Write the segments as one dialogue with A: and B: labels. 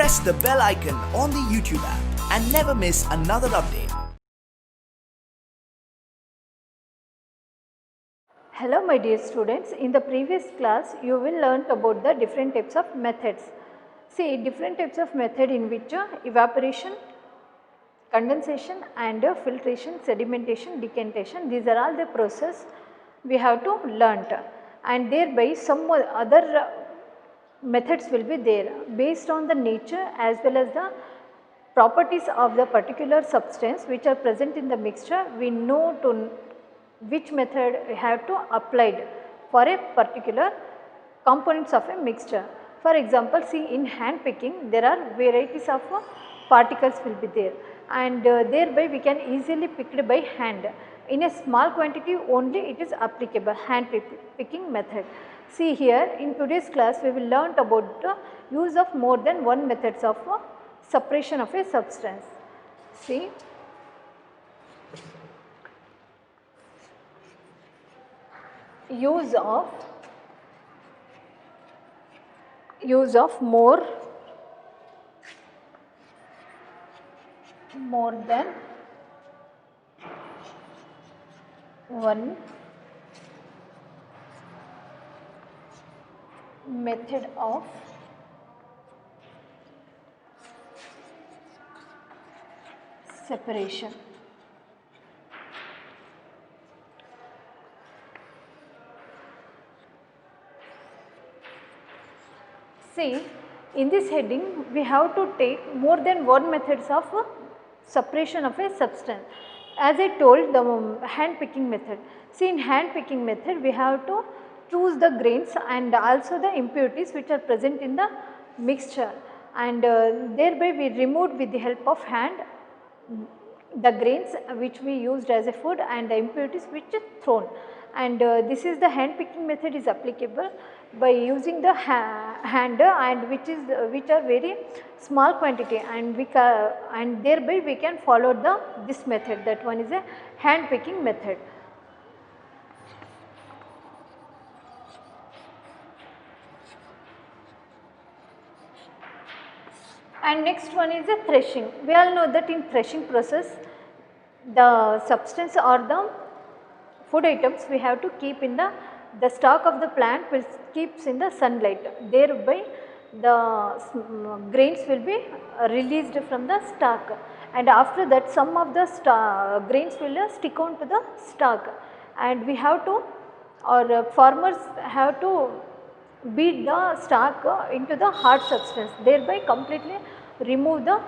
A: press the bell icon on the YouTube app and never miss another update.
B: Hello my dear students, in the previous class you will learn about the different types of methods. See, different types of method in which evaporation, condensation and filtration, sedimentation, decantation, these are all the process we have to learn, and thereby some other methods will be there based on the nature as well as the properties of the particular substance which are present in the mixture. We know to which method we have to apply for a particular components of a mixture. For example, see, in hand picking there are varieties of particles will be there, and thereby we can easily pick it by hand. In a small quantity only it is applicable, hand picking method. See here, in today's class we will learn about the use of more than one methods of separation of a substance. See, use of more than one method of separation. See, in this heading we have to take more than one methods of separation of a substance. As I told, the hand picking method. See, in hand picking method we have to choose the grains and also the impurities which are present in the mixture, and thereby we removed with the help of hand the grains which we used as a food and the impurities which are thrown, and this is the hand picking method is applicable by using the hand and which are very small quantity, and and thereby we can follow this method, that one is a hand picking method. And next one is a threshing. We all know that in threshing process the substance or the food items we have to keep in the stalk of the plant will keeps in the sunlight, thereby the grains will be released from the stalk, and after that some of the grains will stick on to the stalk, and we have to, or farmers have to beat the stalk into the hard substance, thereby completely remove the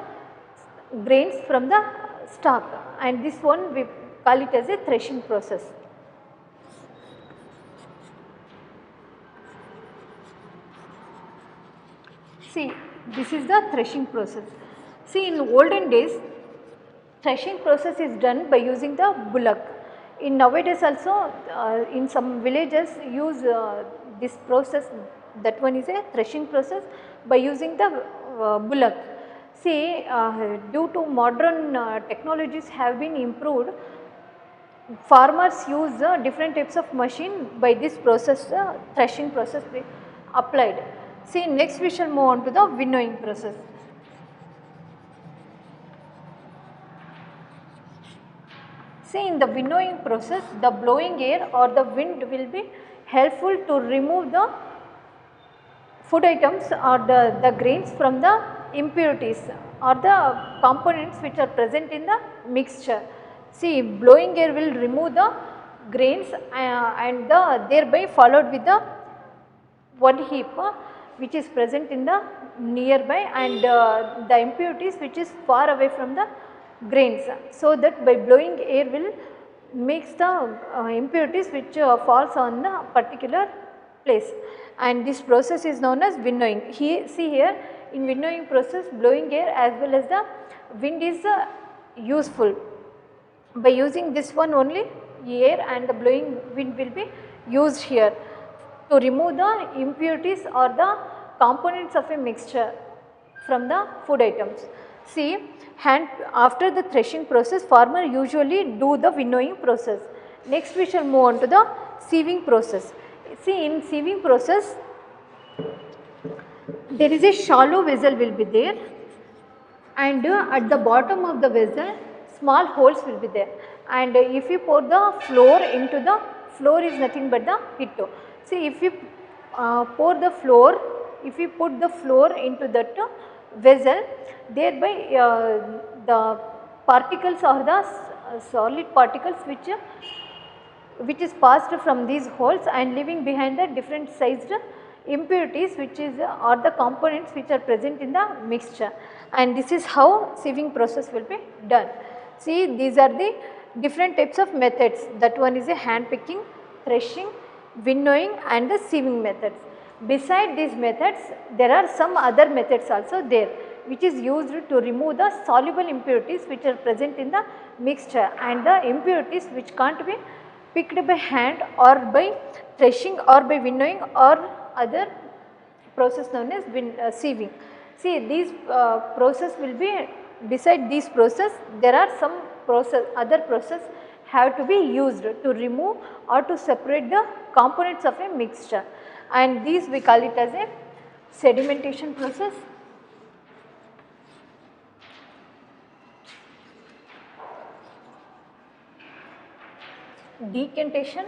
B: grains from the stalk, and this one we call it as a threshing process. See, this is the threshing process. See, in olden days threshing process is done by using the bullock. In nowadays also in some villages use this process, that one is a threshing process by using the bullock. See, due to modern technologies have been improved, farmers use different types of machine by this process, threshing process be applied. See, next we shall move on to the winnowing process. See, in the winnowing process the blowing air or the wind will be helpful to remove the food items or the grains from the impurities or the components which are present in the mixture. See, blowing air will remove the grains and thereby followed with the one heap which is present in the nearby, and the impurities which is far away from the grains, so that by blowing air will makes the impurities which falls on the particular place, and this process is known as winnowing. See here, in winnowing process blowing air as well as the wind is useful. By using this one only, air and the blowing wind will be used here to remove the impurities or the components of a mixture from the food items. See, after the threshing process farmer usually do the winnowing process. Next we shall move on to the sieving process. See, in sieving process there is a shallow vessel will be there, and at the bottom of the vessel small holes will be there, and if you pour the flour into the flour is nothing but the hitto. See, if you pour the flour, if you put the flour into that vessel, thereby the particles or the solid particles which is passed from these holes and leaving behind the different sized impurities which is are the components which are present in the mixture, and this is how sieving process will be done. See, these are the different types of methods, that one is a hand picking, threshing, winnowing and the sieving methods. Beside these methods, there are some other methods also there which is used to remove the soluble impurities which are present in the mixture and the impurities which can't be picked by hand or by threshing or by winnowing or other process known as sieving. See, these process will be, beside these process there are some other process have to be used to remove or to separate the components of a mixture, and these we call it as a sedimentation process, decantation,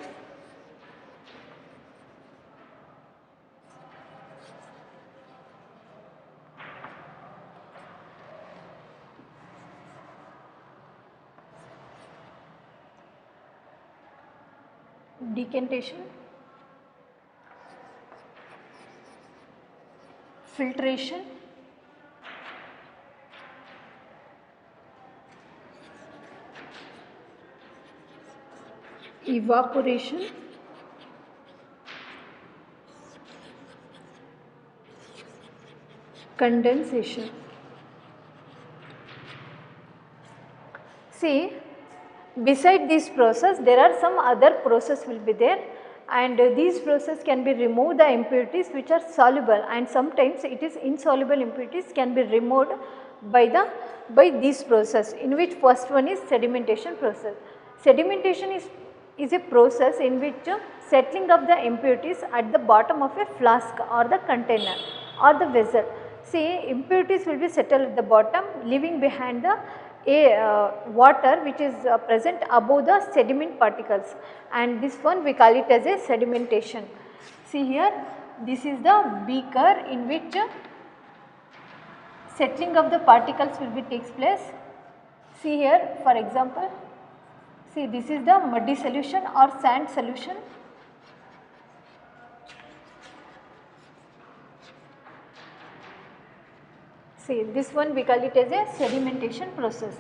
B: filtration, evaporation, condensation. See, beside this process there are some other process will be there, and these process can be remove the impurities which are soluble, and sometimes it is insoluble impurities can be removed by this process, in which first one is sedimentation process. Sedimentation is a process in which settling of the impurities at the bottom of a flask or the container or the vessel. See, impurities will be settled at the bottom, leaving behind the water which is present above the sediment particles, and this one we call it as a sedimentation. See here, this is the beaker in which settling of the particles will be takes place. See here, for example, see, this is the muddy solution or sand solution. See, this one we call it as a sedimentation process,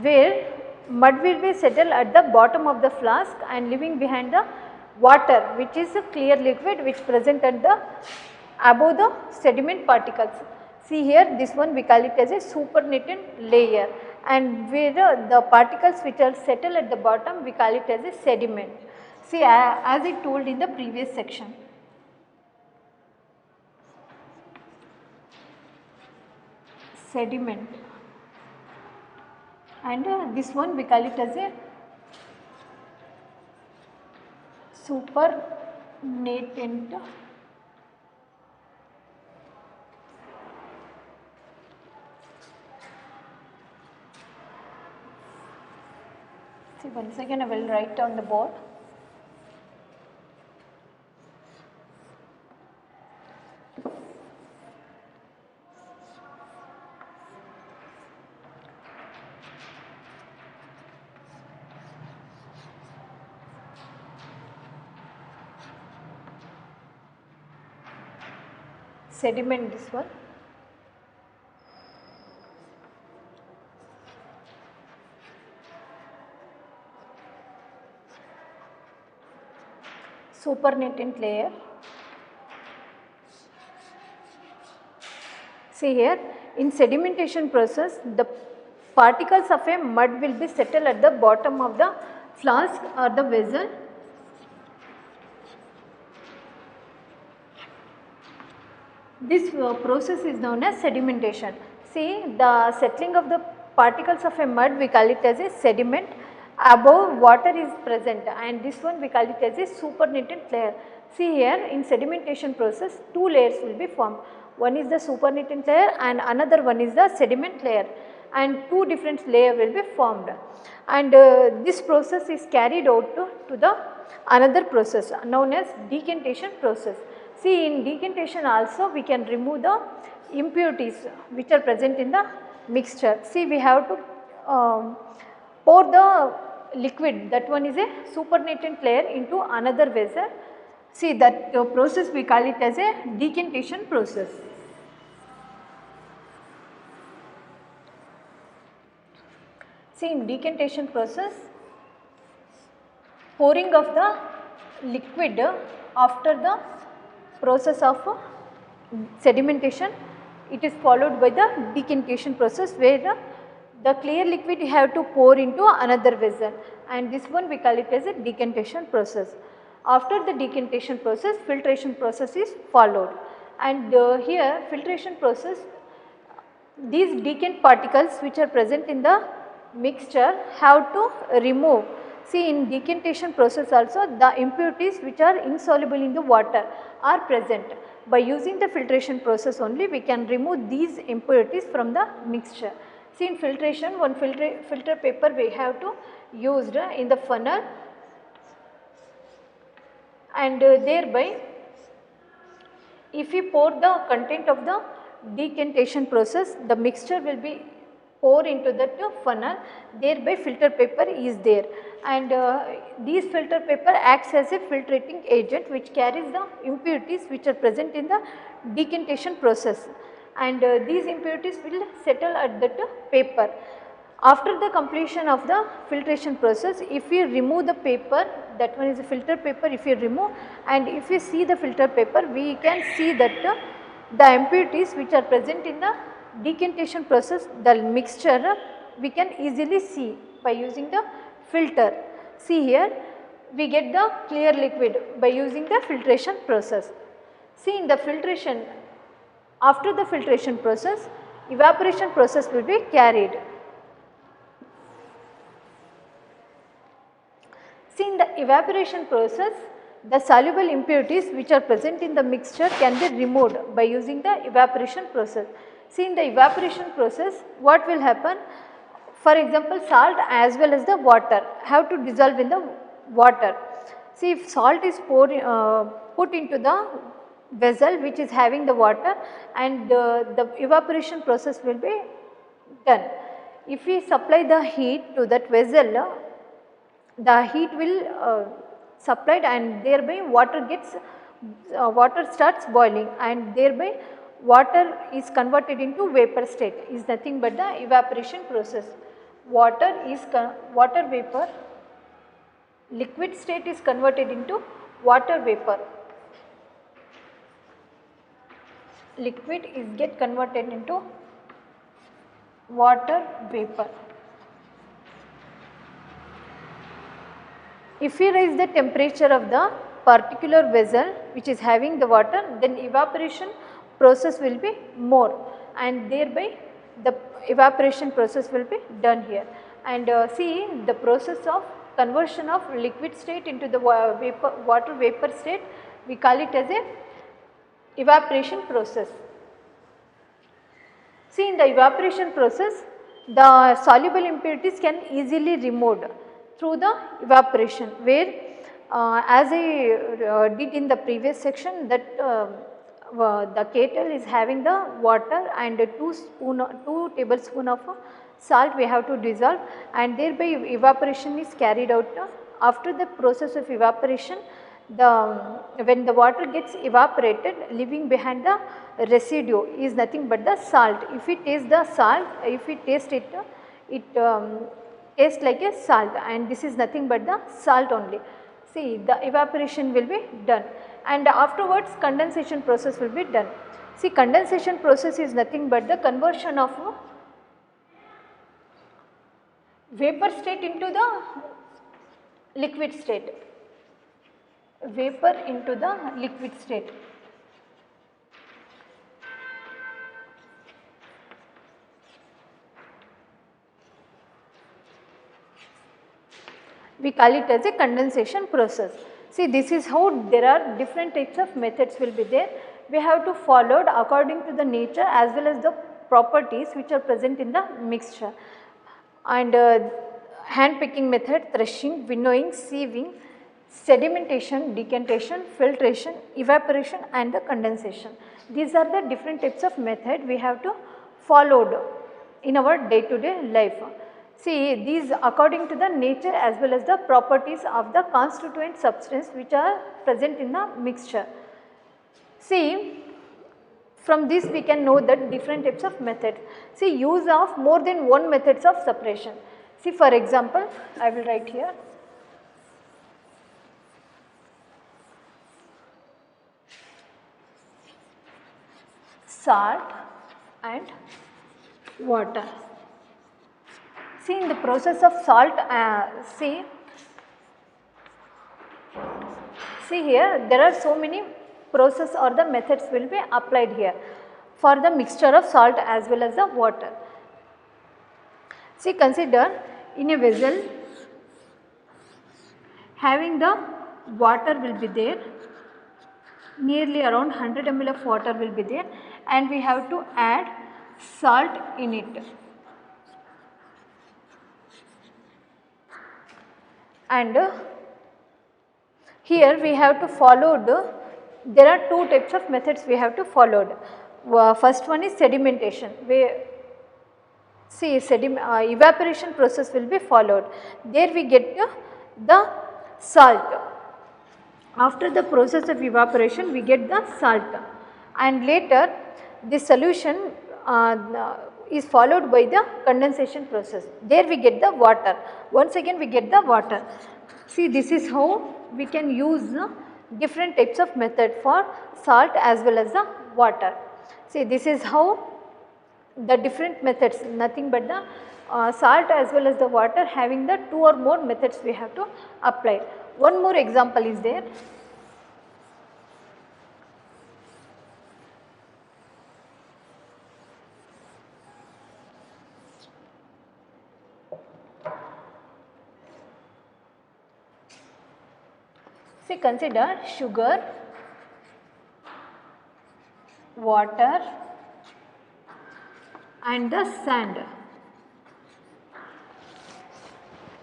B: where mud will be settled at the bottom of the flask and leaving behind the water which is a clear liquid which present at the above the sediment particles. See here, this one we call it as a supernatant layer, and where the particles which are settled at the bottom we call it as a sediment. See, as I told in the previous section. Sediment, and this one we call it as a supernatant see, once again I will write on the board. Sediment, this one. Supernatant layer. See here, in sedimentation process, the particles of a mud will be settled at the bottom of the flask or the vessel. This process is known as sedimentation. See, the settling of the particles of a mud we call it as a sediment, above water is present, and this one we call it as a supernatant layer. See here, in sedimentation process, two layers will be formed. One is the supernatant layer and another one is the sediment layer, and two different layer will be formed. And this process is carried out to the another process known as decantation process. See, in decantation also we can remove the impurities which are present in the mixture. See, we have to pour the liquid, that one is a supernatant layer, into another vessel. See, that process we call it as a decantation process. See, in decantation process, pouring of the liquid after the process of sedimentation, it is followed by the decantation process, where the clear liquid you have to pour into another vessel, and this one we call it as a decantation process. After the decantation process, filtration process is followed, and here filtration process, these decant particles which are present in the mixture have to remove. See, in decantation process also the impurities which are insoluble in the water are present. By using the filtration process only we can remove these impurities from the mixture. See, in filtration, one filter paper we have to used in the funnel, and thereby if we pour the content of the decantation process, the mixture will be pour into that funnel, thereby filter paper is there, and these filter paper acts as a filtrating agent which carries the impurities which are present in the decantation process, and these impurities will settle at that paper. After the completion of the filtration process, if we remove the paper, that one is a filter paper, if we remove, and if we see the filter paper, we can see that the impurities which are present in the decantation process, the mixture, we can easily see by using the filter. See here, we get the clear liquid by using the filtration process. See, in the filtration, after the filtration process, evaporation process will be carried. See, in the evaporation process, the soluble impurities which are present in the mixture can be removed by using the evaporation process. See, in the evaporation process, what will happen? For example, salt as well as the water have to dissolve in the water. See, if salt is put into the vessel which is having the water, and the evaporation process will be done. If we supply the heat to that vessel, the heat will supplied, and thereby water starts boiling, and thereby water is converted into vapor state, is nothing but the evaporation process. Water vapor, liquid state is converted into water vapor. Liquid is get converted into water vapor. If we raise the temperature of the particular vessel which is having the water, then evaporation process will be more, and thereby the evaporation process will be done here. And see, the process of conversion of liquid state into the water vapor state, we call it as a evaporation process. See, in the evaporation process, the soluble impurities can easily removed through the evaporation, where as I did in the previous section, that the kettle is having the water and 2 tablespoon of salt we have to dissolve, and thereby evaporation is carried out. After the process of evaporation, when the water gets evaporated, leaving behind the residue is nothing but the salt. If we taste the salt, if we taste it, it tastes like a salt, and this is nothing but the salt only. See, the evaporation will be done, and afterwards condensation process will be done. See, condensation process is nothing but the conversion of vapor state into the liquid state. Vapor into the liquid state. We call it as a condensation process. See, this is how there are different types of methods will be there. We have to follow according to the nature as well as the properties which are present in the mixture. And hand picking method, threshing, winnowing, sieving, sedimentation, decantation, filtration, evaporation and the condensation. These are the different types of method we have to followed in our day to day life. See, these according to the nature as well as the properties of the constituent substance which are present in the mixture. See, from this we can know that different types of methods. See, use of more than one methods of separation. See, for example, I will write here. Salt and water. See, in the process of salt, see here there are so many process or the methods will be applied here for the mixture of salt as well as the water. See, consider in a vessel having the water will be there, nearly around 100 ml of water will be there, and we have to add salt in it. And here we have to follow there are two types of methods we have to follow. First one is sedimentation. See, evaporation process will be followed. There we get the salt. After the process of evaporation we get the salt, and later the solution is followed by the condensation process. There we get the water. Once again we get the water. See, this is how we can use different types of method for salt as well as the water. See, this is how the different methods, nothing but the salt as well as the water having the two or more methods we have to apply. One more example is there. See, consider sugar, water and the sand.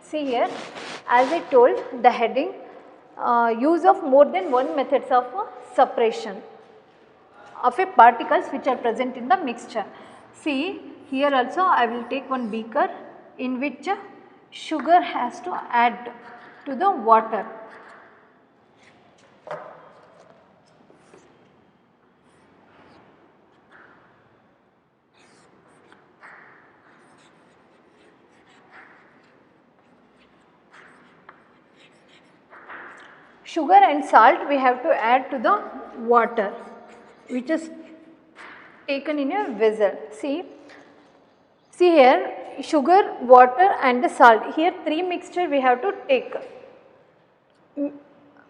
B: See here, as I told the heading, use of more than one methods of separation of a particles which are present in the mixture. See, here also I will take one beaker in which sugar has to add to the water. Sugar and salt we have to add to the water which is taken in a vessel. See here, sugar, water and the salt. Here three mixture we have to take,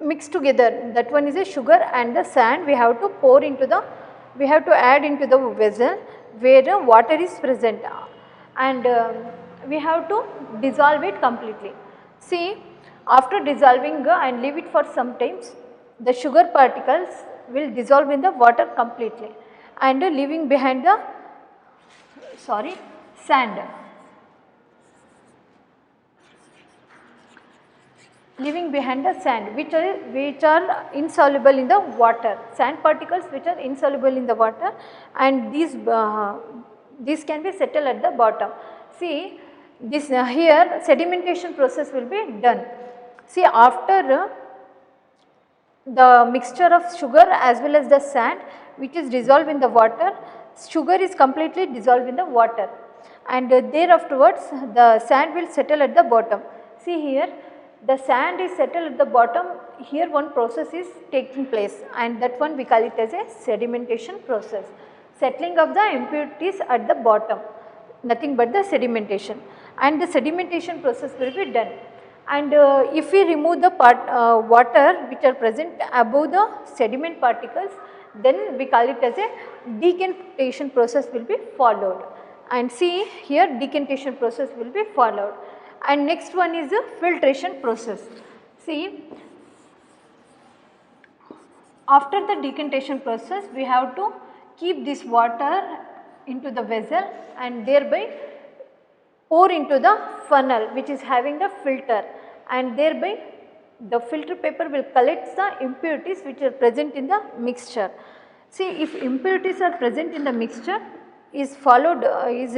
B: mix together. That one is a sugar and the sand we have to pour into the, we have to add into the vessel where water is present, and we have to dissolve it completely. See, after dissolving and leave it for some times, the sugar particles will dissolve in the water completely and leaving behind the sand. Leaving behind the sand which are insoluble in the water, sand particles which are insoluble in the water, and these can be settled at the bottom. See, this here sedimentation process will be done. See, after the mixture of sugar as well as the sand which is dissolved in the water, sugar is completely dissolved in the water, and there afterwards the sand will settle at the bottom. See here, the sand is settled at the bottom. Here one process is taking place, and that one we call it as a sedimentation process. Settling of the impurities at the bottom, nothing but the sedimentation, and the sedimentation process will be done. And if we remove the water which are present above the sediment particles, then we call it as a decantation process will be followed. And see here, decantation process will be followed. And next one is the filtration process. See, After the decantation process, we have to keep this water into the vessel and thereby pour into the funnel which is having the filter, and thereby the filter paper will collect the impurities which are present in the mixture. See, if impurities are present in the mixture, is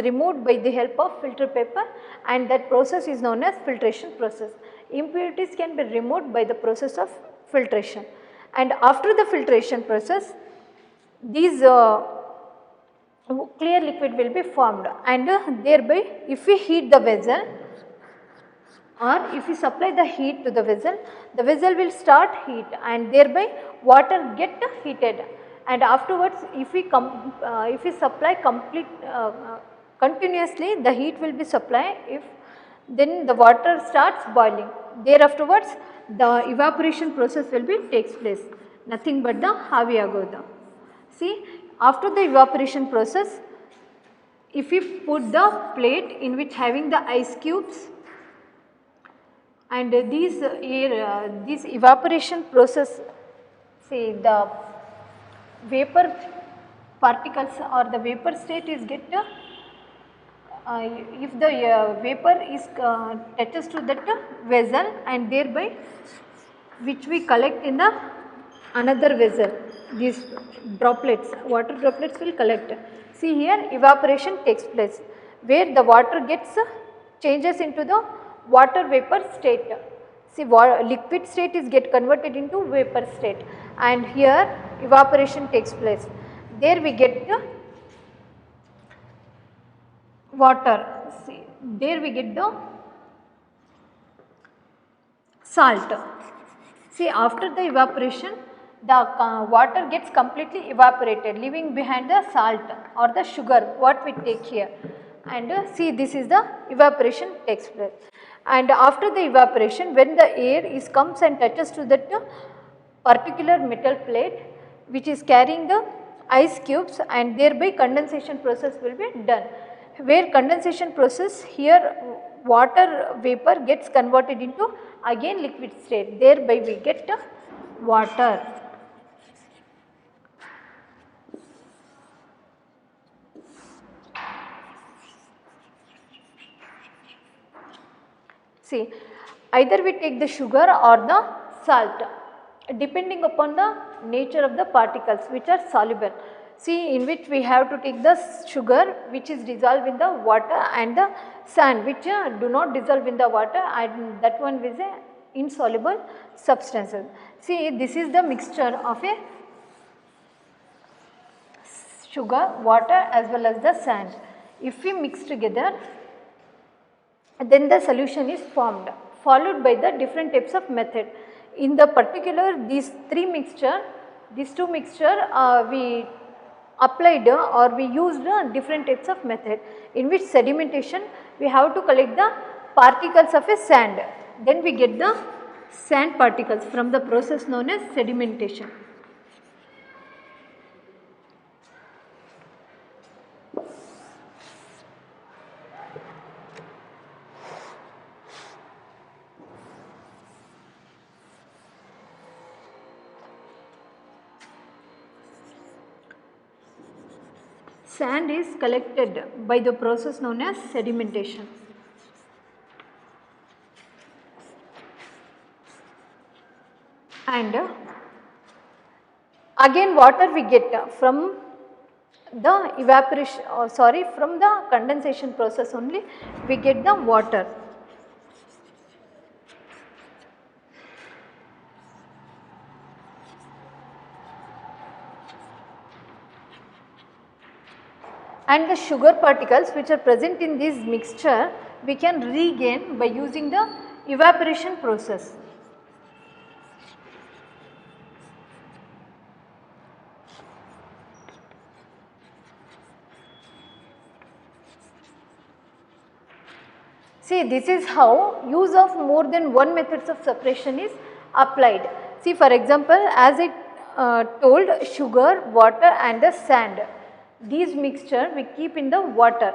B: removed by the help of filter paper, and that process is known as filtration process. Impurities can be removed by the process of filtration, and after the filtration process, these clear liquid will be formed, and thereby if we heat the vessel or if we supply the heat to the vessel will start heat, and thereby water get heated, and afterwards if we supply continuously, the heat will be supplied, then the water starts boiling. Thereafterwards the evaporation process will be takes place, nothing but the ಆವಿ ಆಗೋದು. See, after the evaporation process, if we put the plate in which having the ice cubes, and this evaporation process, see, the vapor particles or the vapor state is if the vapor is touches to that vessel, and thereby which we collect in the another vessel, these droplets, water droplets will collect. See, here evaporation takes place where the water gets changes into the water vapor state. See, liquid state is get converted into vapor state, and here evaporation takes place. There we get the water. See, there we get the salt. See, after the evaporation, the water gets completely evaporated, leaving behind the salt or the sugar what we take here, and see, this is the evaporation takes place. And after the evaporation, when the air comes and touches to that particular metal plate which is carrying the ice cubes, and thereby condensation process will be done, where condensation process, here water vapor gets converted into again liquid state, thereby we get water. See, either we take the sugar or the salt depending upon the nature of the particles which are soluble. See, in which we have to take the sugar which is dissolved in the water, and the sand which do not dissolve in the water, and that one is a insoluble substances. See, this is the mixture of a sugar, water as well as the sand. If we mix together, then the solution is formed, followed by the different types of method. In the particular these two mixture we applied or we used different types of method, in which sedimentation we have to collect the particles of a sand, then we get the sand particles from the process known as sedimentation. Sand is collected by the process known as sedimentation. And again water we get from the evaporation, from the condensation process only we get the water. And the sugar particles which are present in this mixture we can regain by using the evaporation process. See, this is how use of more than one methods of separation is applied. See, for example, as I told, sugar, water and the sand. These mixture we keep in the water,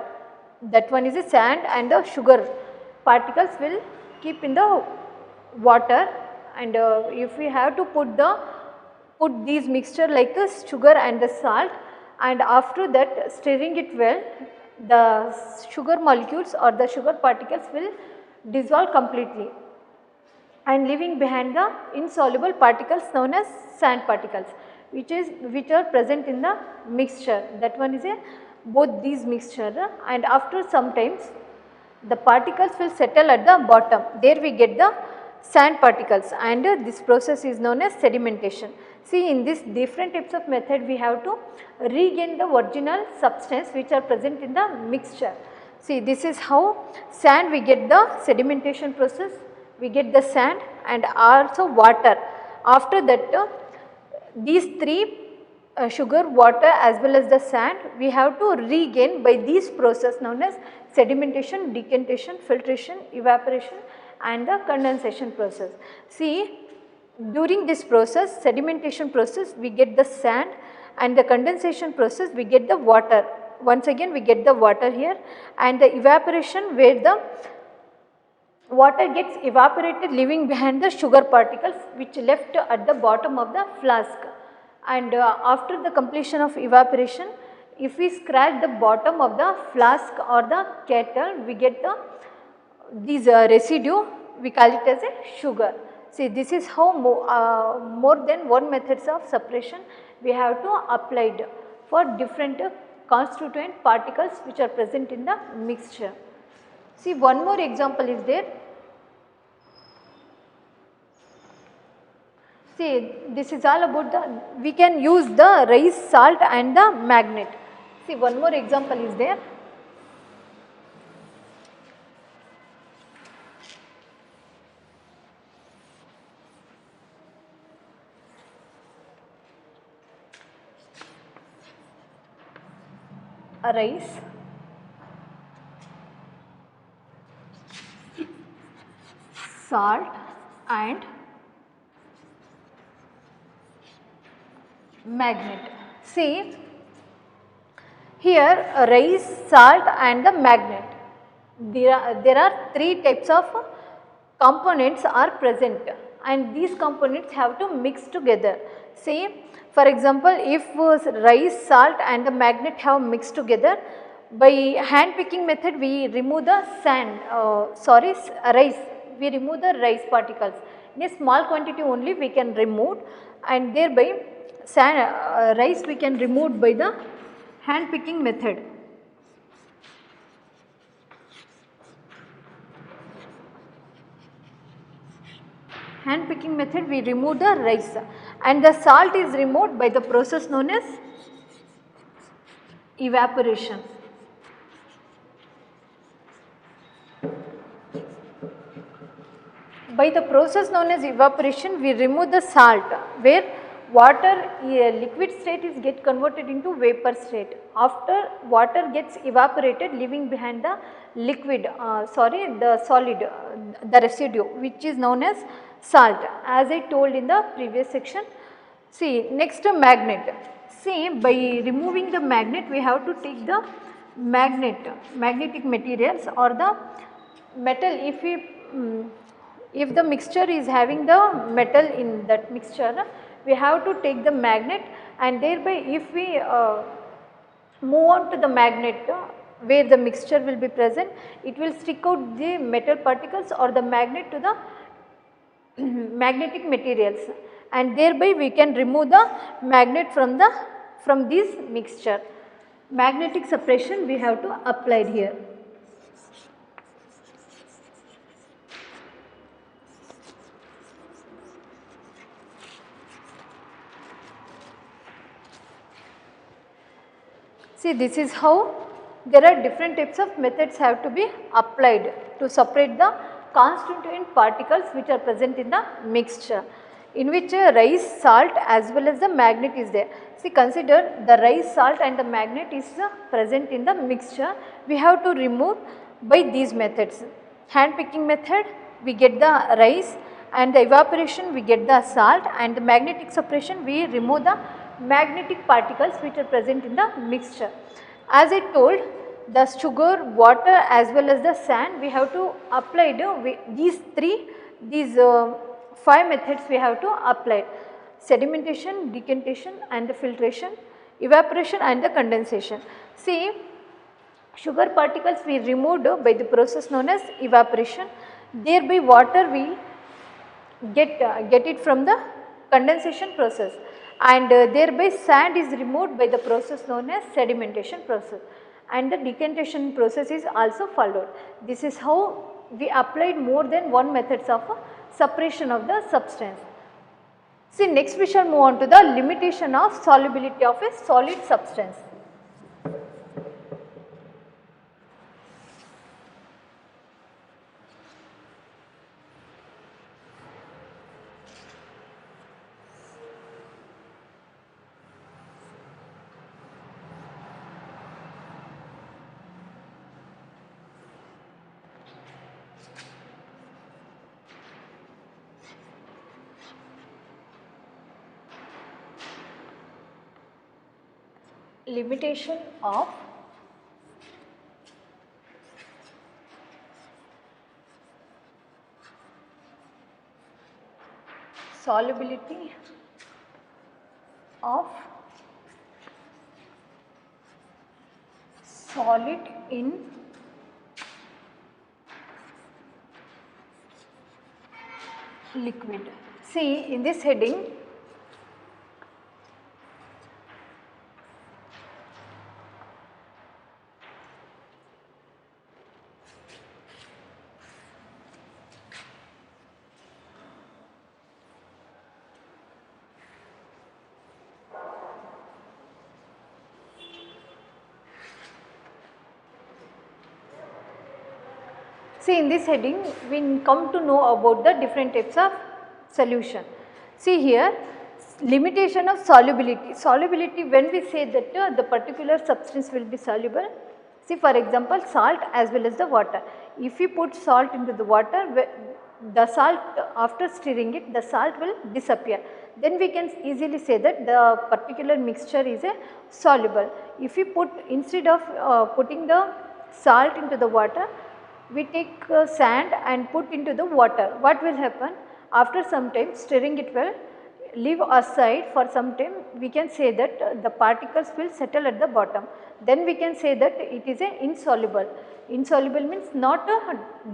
B: that one is a sand, and the sugar particles will keep in the water, and if we have to put these mixture like the sugar and the salt, and after that stirring it well, the sugar molecules or the sugar particles will dissolve completely and leaving behind the insoluble particles known as sand particles, which are present in the mixture. That one is a both these mixture, and after some times the particles will settle at the bottom. There we get the sand particles, and this process is known as sedimentation. See, in this different types of method we have to regain the original substance which are present in the mixture. See, this is how sand we get the sedimentation process, we get the sand and also water. After that these three sugar, water as well as the sand we have to regain by this process known as sedimentation, decantation, filtration, evaporation and the condensation process. See, during this process, sedimentation process, we get the sand, and the condensation process we get the water. Once again we get the water here, and the evaporation where the water gets evaporated leaving behind the sugar particles which left at the bottom of the flask. And after the completion of evaporation, if we scratch the bottom of the flask or the kettle, we get these residue, we call it as a sugar. See, this is how more than one methods of separation we have to applied for different constituent particles which are present in the mixture. See, one more example is there. See, this is all about we can use the rice, salt and the magnet. See, one more example is there. A rice, salt and magnet. See, here rice, salt and the magnet. There are three types of components are present, and these components have to mix together. See, for example, if rice, salt and the magnet have mixed together, by hand picking method we remove the rice, we remove the rice particles. In a small quantity only we can remove, and thereby rice we can remove by the hand picking method. Hand picking method we remove the rice, and the salt is removed by the process known as evaporation. By the process known as evaporation we remove the salt, where water liquid state is get converted into vapor state. After water gets evaporated leaving behind the liquid, the solid, the residue which is known as salt, as I told in the previous section. See, next magnet. See, by removing the magnet we have to take the magnetic materials or the metal. If the mixture is having the metal in that mixture, we have to take the magnet, and thereby if we move on to the magnet where the mixture will be present, it will stick out the metal particles or the magnet to the magnetic materials, and thereby we can remove the magnet from this mixture. Magnetic separation we have to apply here. See, this is how there are different types of methods have to be applied to separate the constituent particles which are present in the mixture, in which rice, salt as well as the magnet is there. See, consider the rice, salt and the magnet is present in the mixture. We have to remove by these methods. Hand picking method we get the rice, and the evaporation we get the salt, and the magnetic separation we remove the magnetic particles which are present in the mixture. As I told, the sugar, water as well as the sand we have to apply these 5 methods we have to apply. sedimentation, decantation and the filtration, evaporation and the condensation. See, sugar particles we removed by the process known as evaporation, thereby water we get it from the condensation process, and thereby sand is removed by the process known as sedimentation process, and the decantation process is also followed. This is how we applied more than one methods of separation of the substance. See, next we shall move on to the limitation of solubility of a solid substance. Limitation of solubility of solid in liquid. See, in this heading see, in this heading we come to know about the different types of solution. See here, limitation of solubility. Solubility, when we say that the particular substance will be soluble, see for example salt as well as the water. If we put salt into the water, the salt, after stirring it, the salt will disappear. Then we can easily say that the particular mixture is a soluble. If we put, instead of putting the salt into the water, we take sand and put into the water, what will happen? After some time, stirring it will leave aside for some time, we can say that the particles will settle at the bottom. Then we can say that it is a insoluble. Insoluble means not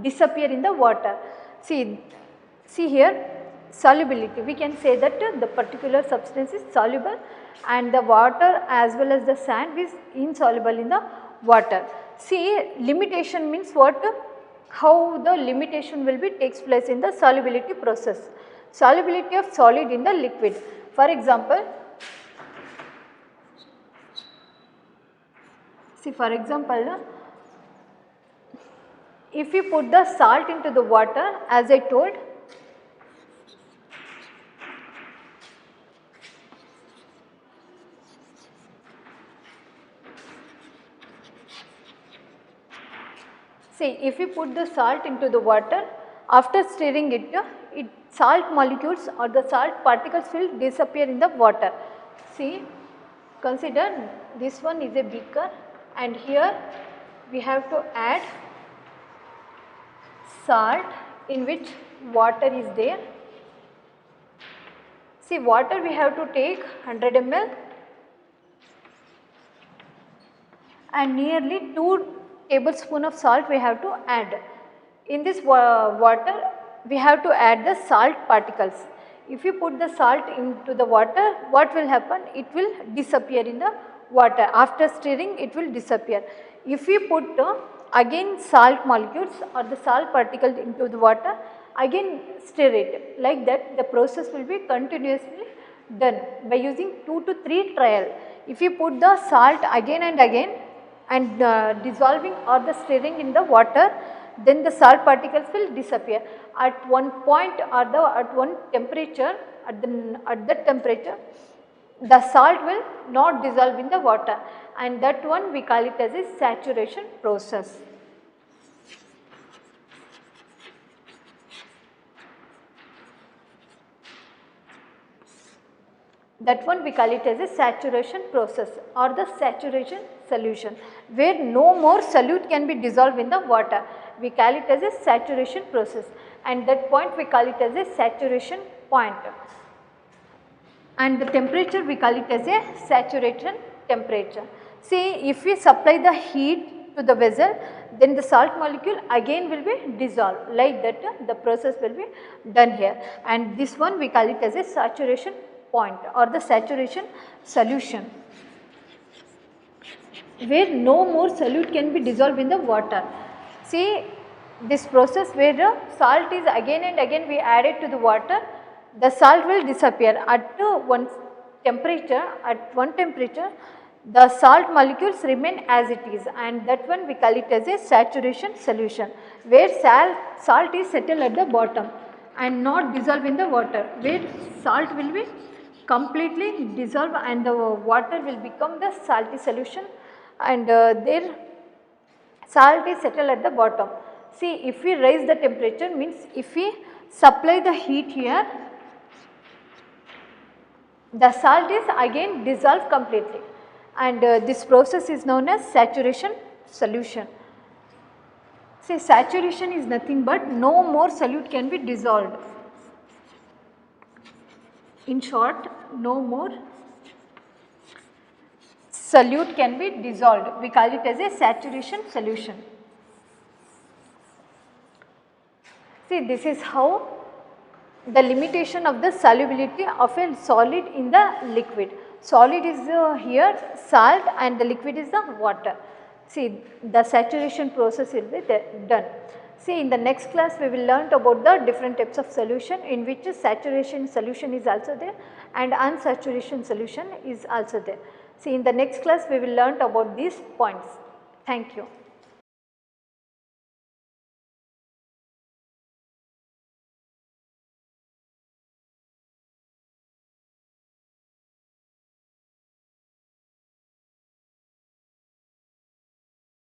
B: disappear in the water. See here, solubility, we can say that the particular substance is soluble and the water as well as the sand is insoluble in the water. See, limitation means what? How the limitation will be takes place in the solubility process. Solubility of solid in the liquid. For example, see for example, if we put the salt into the water, as I told, see, if we put the salt into the water, after stirring it, salt molecules or the salt particles will disappear in the water. See, consider this one is a beaker and here we have to add salt in which water is there. See, water we have to take 100 ml and nearly 2 tablespoons of salt we have to add. In this water we have to add the salt particles. If you put the salt into the water, what will happen? It will disappear in the water. After stirring, it will disappear. If we put again salt molecules or the salt particles into the water, again stir it. Like that, the process will be continuously done by using 2 to 3 trial. If you put the salt again and again and dissolving or the stirring in the water, then the salt particles will disappear. At one point or at one temperature, at that temperature, the salt will not dissolve in the water, and that one we call it as a saturation process. That one we call it as a saturation process or the saturation solution, where no more solute can be dissolved in the water. We call it as a saturation process, and that point we call it as a saturation point. and the temperature we call it as a saturation temperature. See, if we supply the heat to the vessel, then the salt molecule again will be dissolved, like that the process will be done here, and this one we call it as a saturation point or the saturation solution, where no more solute can be dissolved in the water. See, this process where the salt is again and again we add it to the water, the salt will disappear at one temperature. At one temperature, the salt molecules remain as it is, and that one we call it as a saturation solution, where salt is settled at the bottom and not dissolved in the water, where salt will be completely dissolved and the water will become the salty solution, and there salt is settled at the bottom. See, if we raise the temperature, means if we supply the heat here, the salt is again dissolved completely, and this process is known as saturation solution. See, saturation is nothing but no more solute can be dissolved. In short, no more solute can be dissolved. We call it as a saturation solution. See, this is how the limitation of the solubility of a solid in the liquid. Solid is here salt and the liquid is the water. See, the saturation process will be done. See, in the next class we will learn about the different types of solution, in which saturation solution is also there and unsaturation solution is also there. See, in the next class we will learn about these points. Thank you.